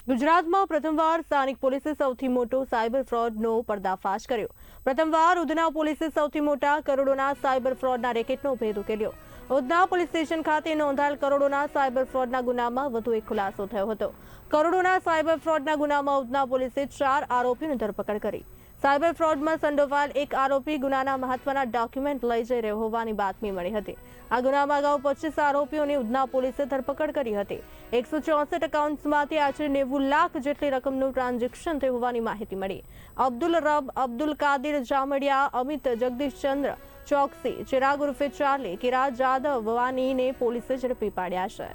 ગુજરાતમાં પ્રથમવાર સ્થાનિક પોલીસે સૌથી મોટો સાયબર ફ્રોડનો પર્દાફાશ કર્યો। પ્રથમવાર ઉધના પોલીસે સૌથી મોટા કરોડોના સાયબર ફ્રોડના રેકેટનો ભેદ ઉકેલ્યો। ઉધના પોલીસ સ્ટેશન ખાતે નોંધાયેલ કરોડોના સાયબર ફ્રોડના ગુનામાં વધુ એક ખુલાસો થયો હતો। કરોડોના સાયબર ફ્રોડના ગુનામાં ઉધના પોલીસે 4 આરોપીઓની ધરપકડ કરી। સાયબર ફ્રોડમાં સંડોવાયેલ એક આરોપી ગુનાના મહત્વના ડોક્યુમેન્ટ લઈ જઈ રહ્યો હોવાની બાતમી મળી હતી। આ ગુનામાં અગાઉ 25 આરોપીઓની ઉધના પોલીસે ધરપકડ કરી હતી। 164 એકાઉન્ટ્સમાંથી આશરે 90 લાખ જેટલી રકમનું ટ્રાન્ઝેક્શન થયું હોવાની માહિતી મળી। અબ્દુલ રબ, અબ્દુલ કાદિર જામડિયા, અમિત જગદીશચંદ્ર ચોકસી, ચિરાગ ઉર્ફે ચાર્લી, કિરાજ જાદવ વાનીને પોલીસે ઝડપી પાડ્યા છે।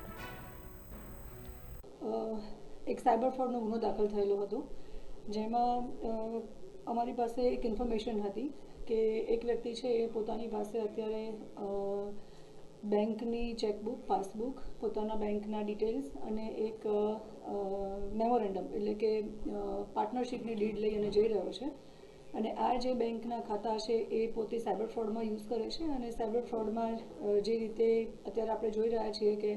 એક સાયબર ફ્રોડનો ગુનો દાખલ થયેલો હતો, જેમાં અમારી પાસે એક ઇન્ફોર્મેશન હતી કે એક વ્યક્તિ છે એ પોતાની પાસે અત્યારે બેંકની ચેકબુક, પાસબુક, પોતાના બેંકના ડિટેલ્સ અને એક મેમોરેન્ડમ એટલે કે પાર્ટનરશિપની ડીડ લઈ અને જઈ રહ્યો છે। અને આ જે બેંકના ખાતા છે એ પોતે સાયબર ફ્રોડમાં યુઝ કરે છે। અને સાયબર ફ્રોડમાં જે રીતે અત્યારે આપણે જોઈ રહ્યા છીએ કે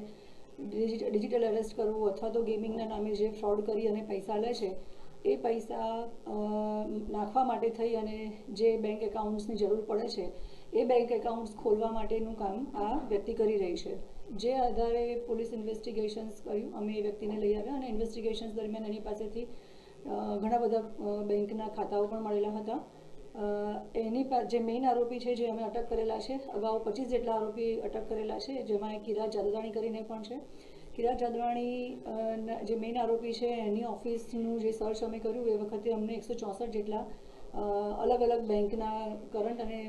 ડિજિટલ અરેસ્ટ કરવું અથવા તો ગેમિંગના નામે જે ફ્રોડ કરી અને પૈસા લે છે, એ પૈસા નાખવા માટે થઈ અને જે બેંક એકાઉન્ટ્સની જરૂર પડે છે એ બેંક એકાઉન્ટ્સ ખોલવા માટેનું કામ આ વ્યક્તિ કરી રહી છે। જે આધારે પોલીસ ઇન્વેસ્ટિગેશન્સ કર્યું, અમે એ વ્યક્તિને લઈ આવ્યા અને ઇન્વેસ્ટિગેશન્સ દરમિયાન એની પાસેથી ઘણા બધા બેંકના ખાતાઓ પણ મળેલા હતા। એની જે મેઇન આરોપી છે જે અમે અટક કરેલા છે, અગાઉ 25 જેટલા આરોપી અટક કરેલા છે, જેમાં એક કિરાજ જાદવાણી કરીને પણ છે। કિરાજ જાદવાણી જે મેઇન આરોપી છે એની ઓફિસનું જે સર્ચ અમે કર્યું એ વખતે અમને 164 જેટલા અલગ અલગ બેંકના કરંટ અને